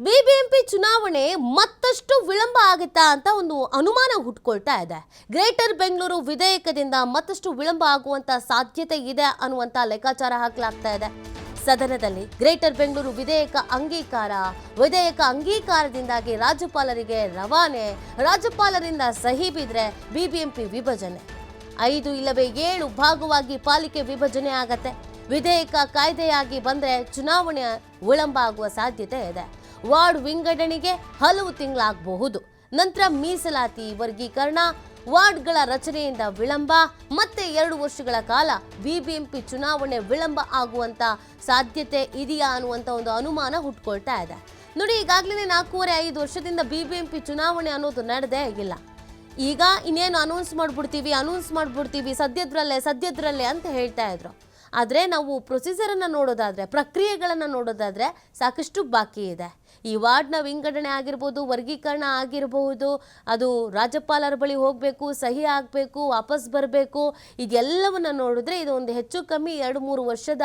BBMP ಚುನಾವಣೆ ಮತ್ತಷ್ಟು ವಿಳಂಬ ಆಗುತ್ತಾ ಅಂತ ಒಂದು ಅನುಮಾನ ಹುಟ್ಕೊಳ್ತಾ ಇದೆ. ಗ್ರೇಟರ್ ಬೆಂಗಳೂರು ವಿಧೇಯಕದಿಂದ ಮತ್ತಷ್ಟು ವಿಳಂಬ ಆಗುವಂತ ಸಾಧ್ಯತೆ ಇದೆ ಅನ್ನುವಂತ ಲೆಕ್ಕಾಚಾರ ಹಾಕಲಾಗ್ತಾ ಇದೆ. ಸದನದಲ್ಲಿ ಗ್ರೇಟರ್ ಬೆಂಗಳೂರು ವಿಧೇಯಕ ಅಂಗೀಕಾರದಿಂದಾಗಿ ರಾಜ್ಯಪಾಲರಿಗೆ ರವಾನೆ, ರಾಜ್ಯಪಾಲರಿಂದ ಸಹಿ ಬಿದ್ರೆ ಬಿಬಿಎಂಪಿ ವಿಭಜನೆ, 5 ಇಲ್ಲವೇ 7 ಭಾಗವಾಗಿ ಪಾಲಿಕೆ ವಿಭಜನೆ ಆಗತ್ತೆ. ವಿಧೇಯಕ ಕಾಯ್ದೆಯಾಗಿ ಬಂದ್ರೆ ಚುನಾವಣೆ ವಿಳಂಬ ಆಗುವ ಸಾಧ್ಯತೆ ಇದೆ. ವಾರ್ಡ್ ವಿಂಗಡಣೆಗೆ ಹಲವು ತಿಂಗಳಾಗಬಹುದು. ನಂತರ ಮೀಸಲಾತಿ, ವರ್ಗೀಕರಣ, ವಾರ್ಡ್ಗಳ ರಚನೆಯಿಂದ ವಿಳಂಬ, ಮತ್ತೆ 2 ವರ್ಷಗಳ ಕಾಲ ಬಿಬಿಎಂಪಿ ಚುನಾವಣೆ ವಿಳಂಬ ಆಗುವಂತ ಸಾಧ್ಯತೆ ಇದೆಯಾ ಅನ್ನುವಂತ ಒಂದು ಅನುಮಾನ ಹುಟ್ಕೊಳ್ತಾ ಇದೆ. ನೋಡಿ, ಈಗಾಗಲೇ 4.5 ವರ್ಷದಿಂದ ಬಿಬಿಎಂಪಿ ಚುನಾವಣೆ ಅನ್ನೋದು ನಡೆದೇ ಇಲ್ಲ. ಈಗ ಇನ್ನೇನು ಅನೌನ್ಸ್ ಮಾಡ್ಬಿಡ್ತೀವಿ ಸದ್ಯದ್ರಲ್ಲೇ ಅಂತ ಹೇಳ್ತಾ ಇದ್ರು. ಆದರೆ ನಾವು ಪ್ರೊಸೀಜರನ್ನು ನೋಡೋದಾದರೆ, ಪ್ರಕ್ರಿಯೆಗಳನ್ನು ನೋಡೋದಾದರೆ ಸಾಕಷ್ಟು ಬಾಕಿ ಇದೆ. ಈ ವಾರ್ಡ್ನ ವಿಂಗಡಣೆ ಆಗಿರ್ಬೋದು, ವರ್ಗೀಕರಣ ಆಗಿರಬಹುದು, ಅದು ರಾಜ್ಯಪಾಲರ ಬಳಿ ಹೋಗಬೇಕು, ಸಹಿ ಆಗಬೇಕು, ವಾಪಸ್ ಬರಬೇಕು. ಇದೆಲ್ಲವನ್ನು ನೋಡಿದ್ರೆ ಇದು ಒಂದು ಹೆಚ್ಚು ಕಮ್ಮಿ 2-3 ವರ್ಷದ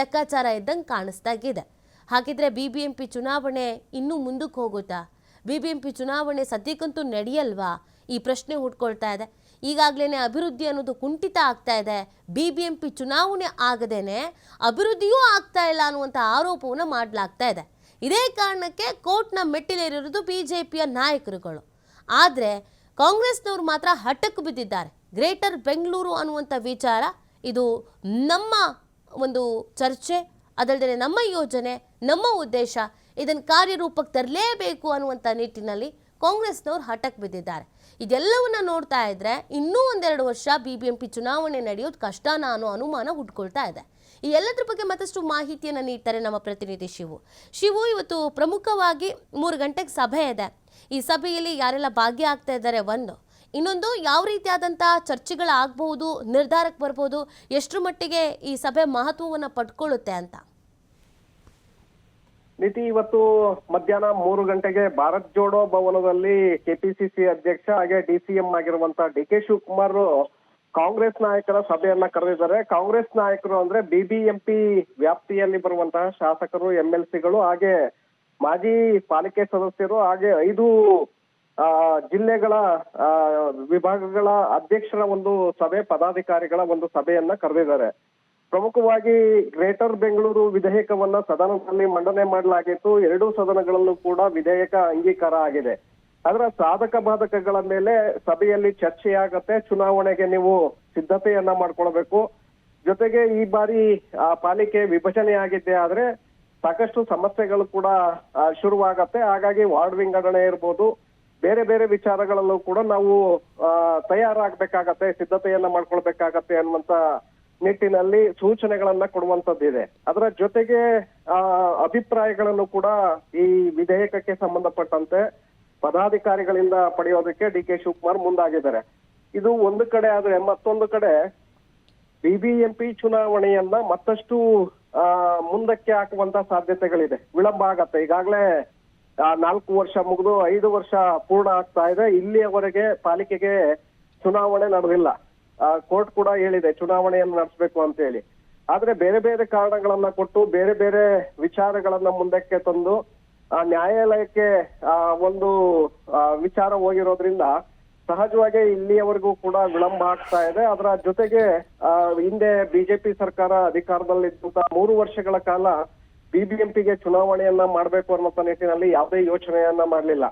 ಲೆಕ್ಕಾಚಾರ ಇದ್ದಂಗೆ ಕಾಣಿಸ್ತಾಗಿದೆ. ಹಾಗಿದ್ರೆ ಬಿಬಿಎಂಪಿ ಚುನಾವಣೆ ಇನ್ನೂ ಮುಂದಕ್ಕೆ ಹೋಗುತ್ತಾ? ಬಿಬಿಎಂಪಿ ಚುನಾವಣೆ ಸದ್ಯಕ್ಕಂತೂ ನಡೆಯಲ್ವಾ? ಈ ಪ್ರಶ್ನೆ ಹುಟ್ಕೊಳ್ತಾ ಇದೆ. ಈಗಾಗಲೇ ಅಭಿವೃದ್ಧಿ ಅನ್ನೋದು ಕುಂಠಿತ ಆಗ್ತಾ ಇದೆ. ಬಿಬಿಎಂಪಿ ಚುನಾವಣೆ ಆಗದೇನೆ ಅಭಿವೃದ್ಧಿಯೂ ಆಗ್ತಾ ಇಲ್ಲ ಅನ್ನುವಂಥ ಆರೋಪವನ್ನು ಮಾಡಲಾಗ್ತಾ ಇದೆ. ಇದೇ ಕಾರಣಕ್ಕೆ ಕೋರ್ಟ್ನ ಮೆಟ್ಟಿಲೇರಿರೋದು ಬಿಜೆಪಿಯ ನಾಯಕರುಗಳು. ಆದರೆ ಕಾಂಗ್ರೆಸ್ನವರು ಮಾತ್ರ ಹಠಕ್ಕೆ ಬಿದ್ದಿದ್ದಾರೆ. ಗ್ರೇಟರ್ ಬೆಂಗಳೂರು ಅನ್ನುವಂಥ ವಿಚಾರ ಇದು ನಮ್ಮ ಒಂದು ಚರ್ಚೆ, ಅದಲ್ಲದೆ ನಮ್ಮ ಯೋಜನೆ, ನಮ್ಮ ಉದ್ದೇಶ, ಇದನ್ನು ಕಾರ್ಯರೂಪಕ್ಕೆ ತರಲೇಬೇಕು ಅನ್ನುವಂಥ ನಿಟ್ಟಿನಲ್ಲಿ ಕಾಂಗ್ರೆಸ್ನವರು ಹಠಕ್ಕೆ ಬಿದ್ದಿದ್ದಾರೆ. ಇದೆಲ್ಲವನ್ನ ನೋಡ್ತಾ ಇದ್ರೆ ಇನ್ನೂ 1-2 ವರ್ಷ ಬಿಬಿಎಂಪಿ ಚುನಾವಣೆ ನಡೆಯೋದು ಕಷ್ಟನಾ ಅನ್ನೋ ಅನುಮಾನ ಹುಟ್ಕೊಳ್ತಾ ಇದೆ. ಈ ಎಲ್ಲದ್ರ ಬಗ್ಗೆ ಮತ್ತಷ್ಟು ಮಾಹಿತಿಯನ್ನು ನೀಡ್ತಾರೆ ನಮ್ಮ ಪ್ರತಿನಿಧಿ ಶಿವು. ಇವತ್ತು ಪ್ರಮುಖವಾಗಿ 3 ಗಂಟೆಗೆ ಸಭೆ ಇದೆ. ಈ ಸಭೆಯಲ್ಲಿ ಯಾರೆಲ್ಲ ಭಾಗಿಯಾಗ್ತಾ ಇದ್ದಾರೆ, ಇನ್ನೊಂದು ಯಾವ ರೀತಿಯಾದಂಥ ಚರ್ಚೆಗಳಾಗಬಹುದು, ನಿರ್ಧಾರಕ್ಕೆ ಬರ್ಬೋದು, ಎಷ್ಟರ ಮಟ್ಟಿಗೆ ಈ ಸಭೆ ಮಹತ್ವವನ್ನು ಪಡ್ಕೊಳ್ಳುತ್ತೆ ಅಂತ. ನೀತಿ, ಇವತ್ತು ಮಧ್ಯಾಹ್ನ 3 ಗಂಟೆಗೆ ಭಾರತ್ ಜೋಡೋ ಭವನದಲ್ಲಿ ಕೆಪಿಸಿಸಿ ಅಧ್ಯಕ್ಷ ಹಾಗೆ ಡಿಸಿಎಂ ಆಗಿರುವಂತ ಡಿ.ಕೆ. ಶಿವಕುಮಾರ್ ಕಾಂಗ್ರೆಸ್ ನಾಯಕರ ಸಭೆಯನ್ನ ಕರೆದಿದ್ದಾರೆ. ಕಾಂಗ್ರೆಸ್ ನಾಯಕರು ಅಂದ್ರೆ ಬಿಬಿಎಂಪಿ ವ್ಯಾಪ್ತಿಯಲ್ಲಿ ಬರುವಂತಹ ಶಾಸಕರು, MLCಗಳು, ಹಾಗೆ ಮಾಜಿ ಪಾಲಿಕೆ ಸದಸ್ಯರು, ಹಾಗೆ 5 ಜಿಲ್ಲೆಗಳ ವಿಭಾಗಗಳ ಅಧ್ಯಕ್ಷರ ಒಂದು ಸಭೆ, ಪದಾಧಿಕಾರಿಗಳ ಒಂದು ಸಭೆಯನ್ನ ಕರೆದಿದ್ದಾರೆ. ಪ್ರಮುಖವಾಗಿ ಗ್ರೇಟರ್ ಬೆಂಗಳೂರು ವಿಧೇಯಕವನ್ನ ಸದನದಲ್ಲಿ ಮಂಡನೆ ಮಾಡಲಾಗಿತ್ತು. 2 ಸದನಗಳಲ್ಲೂ ಕೂಡ ವಿಧೇಯಕ ಅಂಗೀಕಾರ ಆಗಿದೆ. ಅದರ ಸಾಧಕ ಬಾಧಕಗಳ ಮೇಲೆ ಸಭೆಯಲ್ಲಿ ಚರ್ಚೆಯಾಗತ್ತೆ. ಚುನಾವಣೆಗೆ ನೀವು ಸಿದ್ಧತೆಯನ್ನ ಮಾಡ್ಕೊಳ್ಬೇಕು. ಜೊತೆಗೆ ಈ ಬಾರಿ ಪಾಲಿಕೆ ವಿಭಜನೆ ಆಗಿದ್ದೆ ಆದ್ರೆ ಸಾಕಷ್ಟು ಸಮಸ್ಯೆಗಳು ಕೂಡ ಶುರುವಾಗತ್ತೆ. ಹಾಗಾಗಿ ವಾರ್ಡ್ ವಿಂಗಡಣೆ ಇರ್ಬೋದು, ಬೇರೆ ಬೇರೆ ವಿಚಾರಗಳಲ್ಲೂ ಕೂಡ ನಾವು ತಯಾರಾಗಬೇಕಾಗತ್ತೆ, ಸಿದ್ಧತೆಯನ್ನ ಮಾಡ್ಕೊಳ್ಬೇಕಾಗತ್ತೆ ಅನ್ನುವಂತ ನಿಟ್ಟಿನಲ್ಲಿ ಸೂಚನೆಗಳನ್ನ ಕೊಡುವಂತದ್ದಿದೆ. ಅದರ ಜೊತೆಗೆ ಅಭಿಪ್ರಾಯಗಳನ್ನು ಕೂಡ ಈ ವಿಧೇಯಕಕ್ಕೆ ಸಂಬಂಧಪಟ್ಟಂತೆ ಪದಾಧಿಕಾರಿಗಳಿಂದ ಪಡೆಯೋದಕ್ಕೆ ಡಿ.ಕೆ. ಶಿವಕುಮಾರ್ ಮುಂದಾಗಿದ್ದಾರೆ. ಇದು ಒಂದು ಕಡೆ ಆದ್ರೆ, ಮತ್ತೊಂದು ಕಡೆ ಬಿಬಿಎಂಪಿ ಚುನಾವಣೆಯನ್ನ ಮತ್ತಷ್ಟು ಮುಂದಕ್ಕೆ ಹಾಕುವಂತ ಸಾಧ್ಯತೆಗಳಿದೆ. ವಿಳಂಬ ಆಗತ್ತೆ. ಈಗಾಗಲೇ 4 ವರ್ಷ ಮುಗಿದು 5 ವರ್ಷ ಪೂರ್ಣ ಆಗ್ತಾ ಇದೆ. ಇಲ್ಲಿಯವರೆಗೆ ಪಾಲಿಕೆಗೆ ಚುನಾವಣೆ ನಡೆದಿಲ್ಲ. ಕೋರ್ಟ್ ಕೂಡ ಹೇಳಿದೆ ಚುನಾವಣೆಯನ್ನು ನಡೆಸಬೇಕು ಅಂತ ಹೇಳಿ. ಆದ್ರೆ ಬೇರೆ ಬೇರೆ ಕಾರಣಗಳನ್ನ ಕೊಟ್ಟು ಬೇರೆ ಬೇರೆ ವಿಚಾರಗಳನ್ನ ಮುಂದಕ್ಕೆ ತಂದು ನ್ಯಾಯಾಲಯಕ್ಕೆ ಒಂದು ವಿಚಾರ ಹೋಗಿರೋದ್ರಿಂದ ಸಹಜವಾಗಿ ಇಲ್ಲಿಯವರೆಗೂ ಕೂಡ ವಿಳಂಬ ಆಗ್ತಾ ಇದೆ. ಅದರ ಜೊತೆಗೆ ಹಿಂದೆ ಬಿಜೆಪಿ ಸರ್ಕಾರ ಅಧಿಕಾರದಲ್ಲಿದ್ದಂತ 3 ವರ್ಷಗಳ ಕಾಲ ಬಿಬಿಎಂಪಿಗೆ ಚುನಾವಣೆಯನ್ನ ಮಾಡ್ಬೇಕು ಅನ್ನೋ ನಿಟ್ಟಿನಲ್ಲಿ ಯಾವುದೇ ಯೋಚನೆಯನ್ನ ಮಾಡಲಿಲ್ಲ.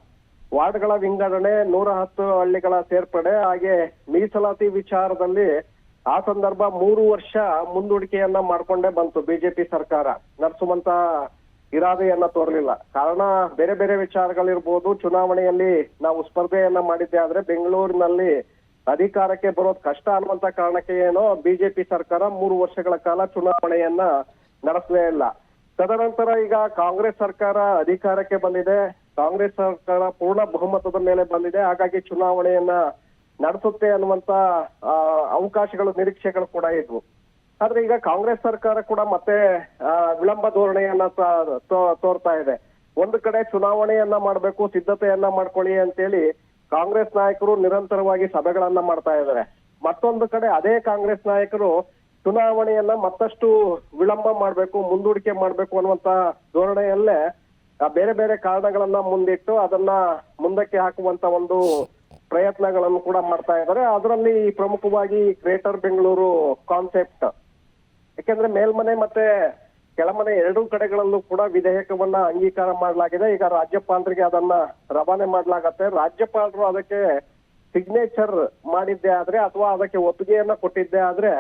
ವಾರ್ಡ್ಗಳ ವಿಂಗಡಣೆ, 110 ಹಳ್ಳಿಗಳ ಸೇರ್ಪಡೆ, ಹಾಗೆ ಮೀಸಲಾತಿ ವಿಚಾರದಲ್ಲಿ ಆ ಸಂದರ್ಭ 3 ವರ್ಷ ಮುಂದೂಡಿಕೆಯನ್ನ ಮಾಡ್ಕೊಂಡೇ ಬಂತು ಬಿಜೆಪಿ ಸರ್ಕಾರ. ನಡೆಸುವಂತ ಇರಾದೆಯನ್ನ ತೋರಲಿಲ್ಲ. ಕಾರಣ ಬೇರೆ ಬೇರೆ ವಿಚಾರಗಳಿರ್ಬೋದು. ಚುನಾವಣೆಯಲ್ಲಿ ನಾವು ಸ್ಪರ್ಧೆಯನ್ನ ಮಾಡಿದ್ದೆ ಆದ್ರೆ ಬೆಂಗಳೂರಿನಲ್ಲಿ ಅಧಿಕಾರಕ್ಕೆ ಬರೋದು ಕಷ್ಟ ಅನ್ನುವಂತ ಕಾರಣಕ್ಕೆ ಏನೋ ಬಿಜೆಪಿ ಸರ್ಕಾರ 3 ವರ್ಷಗಳ ಕಾಲ ಚುನಾವಣೆಯನ್ನ ನಡೆಸಲೇ ಇಲ್ಲ. ತದನಂತರ ಈಗ ಕಾಂಗ್ರೆಸ್ ಸರ್ಕಾರ ಅಧಿಕಾರಕ್ಕೆ ಬಂದಿದೆ. ಕಾಂಗ್ರೆಸ್ ಸರ್ಕಾರ ಪೂರ್ಣ ಬಹುಮತದ ಮೇಲೆ ಬಂದಿದೆ. ಹಾಗಾಗಿ ಚುನಾವಣೆಯನ್ನ ನಡೆಸುತ್ತೆ ಅನ್ನುವಂತ ಅವಕಾಶಗಳು, ನಿರೀಕ್ಷೆಗಳು ಕೂಡ ಇದ್ವು. ಆದ್ರೆ ಈಗ ಕಾಂಗ್ರೆಸ್ ಸರ್ಕಾರ ಕೂಡ ಮತ್ತೆ ವಿಳಂಬ ಧೋರಣೆಯನ್ನ ತೋರ್ತಾ ಇದೆ. ಒಂದು ಕಡೆ ಚುನಾವಣೆಯನ್ನ ಮಾಡ್ಬೇಕು, ಸಿದ್ಧತೆಯನ್ನ ಮಾಡ್ಕೊಳ್ಳಿ ಅಂತೇಳಿ ಕಾಂಗ್ರೆಸ್ ನಾಯಕರು ನಿರಂತರವಾಗಿ ಸಭೆಗಳನ್ನ ಮಾಡ್ತಾ ಇದ್ದಾರೆ. ಮತ್ತೊಂದು ಕಡೆ ಅದೇ ಕಾಂಗ್ರೆಸ್ ನಾಯಕರು ಚುನಾವಣೆಯನ್ನ ಮತ್ತಷ್ಟು ವಿಳಂಬ ಮಾಡ್ಬೇಕು, ಮುಂದೂಡಿಕೆ ಮಾಡ್ಬೇಕು ಅನ್ನುವಂತ ಧೋರಣೆಯಲ್ಲೇ ಬೇರೆ ಬೇರೆ ಕಾರಣಗಳನ್ನ ಮುಂದಿಟ್ಟು ಅದನ್ನ ಮುಂದಕ್ಕೆ ಹಾಕುವಂತ ಒಂದು ಪ್ರಯತ್ನಗಳನ್ನು ಕೂಡ ಮಾಡ್ತಾ ಇದ್ದಾರೆ. ಅದರಲ್ಲಿ ಪ್ರಮುಖವಾಗಿ ಗ್ರೇಟರ್ ಬೆಂಗಳೂರು ಕಾನ್ಸೆಪ್ಟ್. ಯಾಕೆಂದ್ರೆ ಮೇಲ್ಮನೆ ಮತ್ತೆ ಕೆಳಮನೆ ಎರಡೂ ಕಡೆಗಳಲ್ಲೂ ಕೂಡ ವಿಧೇಯಕವನ್ನ ಅಂಗೀಕಾರ ಮಾಡಲಾಗಿದೆ. ಈಗ ರಾಜ್ಯಪಾಲರಿಗೆ ಅದನ್ನ ರವಾನೆ ಮಾಡಲಾಗತ್ತೆ. ರಾಜ್ಯಪಾಲರು ಅದಕ್ಕೆ ಸಿಗ್ನೇಚರ್ ಮಾಡಿದ್ದೆ ಆದ್ರೆ ಅಥವಾ ಅದಕ್ಕೆ ಒಪ್ಪಿಗೆಯನ್ನ ಕೊಟ್ಟಿದ್ದೆ ಆದ್ರೆ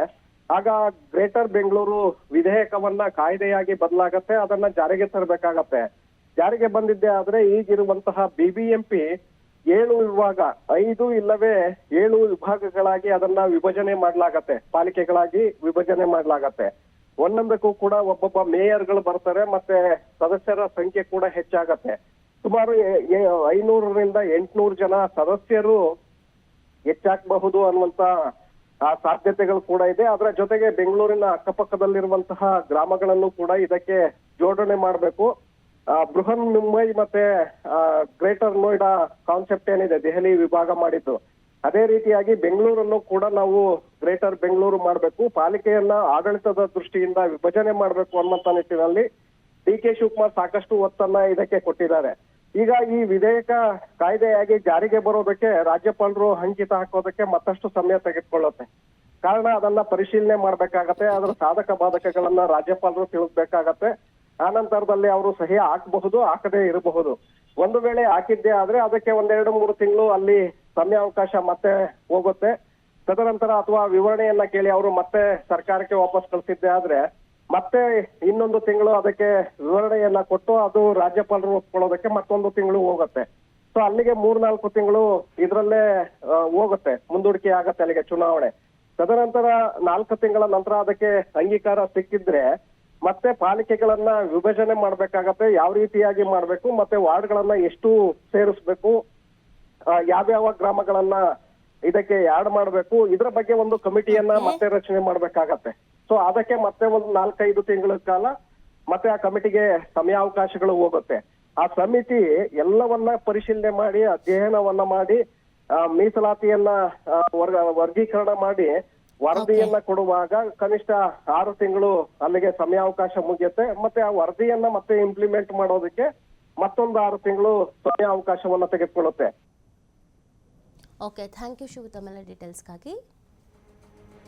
ಆಗ ಗ್ರೇಟರ್ ಬೆಂಗಳೂರು ವಿಧೇಯಕವನ್ನ ಕಾಯ್ದೆಯಾಗಿ ಬದಲಾಗತ್ತೆ. ಅದನ್ನ ಜಾರಿಗೆ ತರಬೇಕಾಗತ್ತೆ. ಜಾರಿಗೆ ಬಂದಿದ್ದೆ ಆದ್ರೆ ಈಗಿರುವಂತಹ ಬಿಬಿಎಂಪಿ 7 ವಿಭಾಗ 5 ಇಲ್ಲವೇ 7 ವಿಭಾಗಗಳಾಗಿ ಅದನ್ನ ವಿಭಜನೆ ಮಾಡ್ಲಾಗತ್ತೆ. ಪಾಲಿಕೆಗಳಾಗಿ ವಿಭಜನೆ ಮಾಡ್ಲಾಗತ್ತೆ. ಒಂದೊಂದಕ್ಕೂ ಕೂಡ ಒಬ್ಬೊಬ್ಬ ಮೇಯರ್ಗಳು ಬರ್ತಾರೆ. ಮತ್ತೆ ಸದಸ್ಯರ ಸಂಖ್ಯೆ ಕೂಡ ಹೆಚ್ಚಾಗತ್ತೆ. ಸುಮಾರು 500ರಿಂದ 800 ಜನ ಸದಸ್ಯರು ಹೆಚ್ಚಾಗಬಹುದು ಅನ್ನುವಂತ ಸಾಧ್ಯತೆಗಳು ಕೂಡ ಇದೆ. ಅದರ ಜೊತೆಗೆ ಬೆಂಗಳೂರಿನ ಅಕ್ಕಪಕ್ಕದಲ್ಲಿರುವಂತಹ ಗ್ರಾಮಗಳನ್ನು ಕೂಡ ಇದಕ್ಕೆ ಜೋಡಣೆ ಮಾಡಬೇಕು. ಬೃಹನ್ ಮುಂಬೈ ಮತ್ತೆ ಗ್ರೇಟರ್ ನೋಯ್ಡಾ ಕಾನ್ಸೆಪ್ಟ್ ಏನಿದೆ ದೆಹಲಿ ವಿಭಾಗ ಮಾಡಿದ್ದು, ಅದೇ ರೀತಿಯಾಗಿ ಬೆಂಗಳೂರನ್ನು ಕೂಡ ನಾವು ಗ್ರೇಟರ್ ಬೆಂಗಳೂರು ಮಾಡಬೇಕು. ಪಾಲಿಕೆಯನ್ನ ಆಡಳಿತದ ದೃಷ್ಟಿಯಿಂದ ವಿಭಜನೆ ಮಾಡಬೇಕು ಅನ್ನುವಂತ ನಿಟ್ಟಿನಲ್ಲಿ ಡಿ.ಕೆ. ಶಿವಕುಮಾರ್ ಸಾಕಷ್ಟು ಒತ್ತನ್ನ ಇದಕ್ಕೆ ಕೊಟ್ಟಿದ್ದಾರೆ. ಈಗ ಈ ವಿಧೇಯಕ ಕಾಯ್ದೆಯಾಗಿ ಜಾರಿಗೆ ಬರೋದಕ್ಕೆ ರಾಜ್ಯಪಾಲರು ಅಂಕಿತ ಹಾಕೋದಕ್ಕೆ ಮತ್ತಷ್ಟು ಸಮಯ ತೆಗೆದುಕೊಳ್ಳುತ್ತೆ. ಕಾರಣ ಅದನ್ನ ಪರಿಶೀಲನೆ ಮಾಡ್ಬೇಕಾಗತ್ತೆ. ಅದರ ಸಾಧಕ ಬಾಧಕಗಳನ್ನ ರಾಜ್ಯಪಾಲರು ತಿಳಿಸ್ಬೇಕಾಗತ್ತೆ. ಆ ನಂತರದಲ್ಲಿ ಅವರು ಸಹಿ ಹಾಕಬಹುದು, ಹಾಕದೇ ಇರಬಹುದು. ಒಂದು ವೇಳೆ ಹಾಕಿದ್ದೆ ಆದ್ರೆ ಅದಕ್ಕೆ 1-2-3 ತಿಂಗಳು ಅಲ್ಲಿ ಸಮಯಾವಕಾಶ ಮತ್ತೆ ಹೋಗುತ್ತೆ. ತದನಂತರ ಅಥವಾ ವಿವರಣೆಯನ್ನ ಕೇಳಿ ಅವರು ಮತ್ತೆ ಸರ್ಕಾರಕ್ಕೆ ವಾಪಸ್ ಕಳಿಸಿದ್ದೆ ಆದ್ರೆ ಮತ್ತೆ ಇನ್ನೊಂದು ತಿಂಗಳು ಅದಕ್ಕೆ ವಿವರಣೆಯನ್ನ ಕೊಟ್ಟು ಅದು ರಾಜ್ಯಪಾಲರು ಒಪ್ಕೊಳ್ಳೋದಕ್ಕೆ ಮತ್ತೊಂದು ತಿಂಗಳು ಹೋಗುತ್ತೆ. ಸೊ ಅಲ್ಲಿಗೆ 3-4 ತಿಂಗಳು ಇದ್ರಲ್ಲೇ ಹೋಗುತ್ತೆ, ಮುಂದೂಡಿಕೆ ಆಗತ್ತೆ ಅಲ್ಲಿಗೆ ಚುನಾವಣೆ. ತದನಂತರ 4 ತಿಂಗಳ ನಂತರ ಅದಕ್ಕೆ ಅಂಗೀಕಾರ ಸಿಕ್ಕಿದ್ರೆ ಮತ್ತೆ ಪಾಲಿಕೆಗಳನ್ನ ವಿಭಜನೆ ಮಾಡ್ಬೇಕಾಗತ್ತೆ. ಯಾವ ರೀತಿಯಾಗಿ ಮಾಡ್ಬೇಕು, ಮತ್ತೆ ವಾರ್ಡ್ಗಳನ್ನ ಎಷ್ಟು ಸೇರಿಸ್ಬೇಕು, ಯಾವ್ಯಾವ ಗ್ರಾಮಗಳನ್ನ ಇದಕ್ಕೆ ಆಡ್ ಮಾಡ್ಬೇಕು, ಇದ್ರ ಬಗ್ಗೆ ಒಂದು ಕಮಿಟಿಯನ್ನ ಮತ್ತೆ ರಚನೆ ಮಾಡ್ಬೇಕಾಗತ್ತೆ. ಸೊ ಅದಕ್ಕೆ ಮತ್ತೆ ಒಂದು 4-5 ತಿಂಗಳ ಕಾಲ ಮತ್ತೆ ಆ ಕಮಿಟಿಗೆ ಸಮಯಾವಕಾಶಗಳು ಹೋಗುತ್ತೆ. ಆ ಸಮಿತಿ ಎಲ್ಲವನ್ನ ಪರಿಶೀಲನೆ ಮಾಡಿ ಅಧ್ಯಯನವನ್ನ ಮಾಡಿ ಮೀಸಲಾತಿಯನ್ನ ವರ್ಗೀಕರಣ ಮಾಡಿ ವರದಿಯನ್ನ ಕೊಡುವಾಗ ಕನಿಷ್ಠ 6 ತಿಂಗಳು ಅಲ್ಲಿಗೆ ಸಮಯಾವಕಾಶ ಮುಗಿಯುತ್ತೆ. ಮತ್ತೆ ಆ ವರದಿಯನ್ನ ಮತ್ತೆ ಇಂಪ್ಲಿಮೆಂಟ್ ಮಾಡೋದಕ್ಕೆ ಮತ್ತೊಂದು 6 ತಿಂಗಳು ಸಮಯಾವಕಾಶವನ್ನ ತೆಗೆದುಕೊಳ್ಳುತ್ತೆ. ಓಕೆ, ಥ್ಯಾಂಕ್ ಯು ಶಿವು ತಮ್ಮೆಲ್ಲ ಡೀಟೇಲ್ಸ್ಗಾಗಿ.